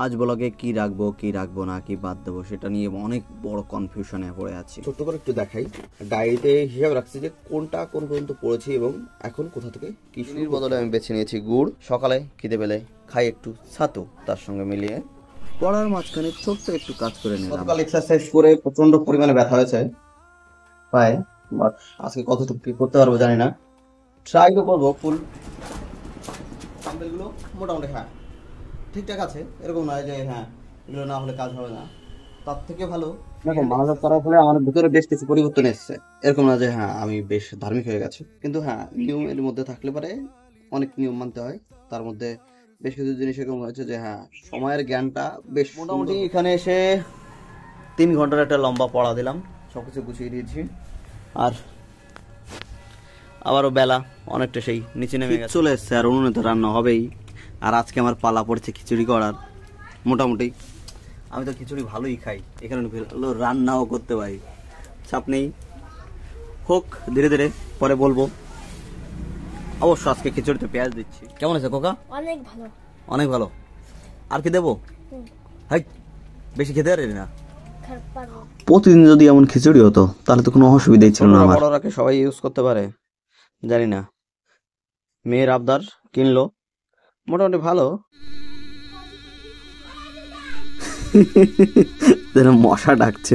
আজ ব্লগে কি রাখবো কি রাখবো না কি বাদ দেবো সেটা নিয়ে অনেক বড় কনফিউশনে পড়ে আছি। ছোট্ট করে একটু দেখাই, ডায়েরিতে হিসাব রাখছি যে কোনটা কোন পর্যন্ত পড়েছি এবং এখন কোথা থেকে কি শুরুর বদলে আমি বেছে নিয়েছি গুড়। সকালে খিদে পেলে খাই একটু ছাতু তার সঙ্গে মিলিয়ে। পড়ার মাঝখানে ছোট্ট একটু কাজ করে নিলাম। গতকাল এক্সারসাইজ করে প্রচন্ড পরিমাণে ব্যথা হয়েছে পায়ে, বাট আজকে কতটুকু কি করতে পারবো জানি না। ট্রাই তো করবো। ফুল সাম্পেলগুলো মোটামুটি হ্যাঁ ঠিকঠাক আছে, এরকম নয় যে হ্যাঁ এগুলো না হলে কাজ হবে না। তার থেকে ভালো দেখো মনোযোগ করার ফলে আমার ভিতরে বেশ কিছু পরিবর্তন এসেছে। এরকম না যে হ্যাঁ আমি বেশ ধার্মিক হয়ে গেছি, কিন্তু হ্যাঁ নিয়মের মধ্যে থাকলে পারে অনেক নিয়ম মানতে হয়। তার মধ্যে বেশ কিছু জিনিস এরকম হয়েছে যে হ্যাঁ সময়ের জ্ঞানটা বেশ মোটামুটি এখানে এসে 3 ঘন্টার একটা লম্বা পড়া দিলাম, সবকিছু গুছিয়ে দিয়েছি। আর আবারও বেলা অনেকটা সেই নিচে নেমে চলে এসছে, আর উনুনে তো রান্না হবেই। আর আজকে আমার পালা পড়েছে খিচুড়ি করার। মোটামুটি আমি তো খিচুড়ি ভালোই খাই, এখানে ভালো রান্নাও করতে পারি, চাপ নেই। হোক ধীরে ধীরে, পরে বলবো। অবশ্য আজকে খিচুড়িতে পেঁয়াজ দিচ্ছি। কেমন আছে কোকা? অনেক ভালো। অনেক ভালো। আর কি দেবো? হাই বেশি খেতে পারি না। প্রতিদিন যদি এমন খিচুড়ি হতো তাহলে তো কোনো অসুবিধাই ছিল না আমার। বড়রাকে সবাই ইউজ করতে পারে জানি না, মেয়ের আবদার কিনলো, মোটামুটি ভালো। যেন মশা ডাকছে।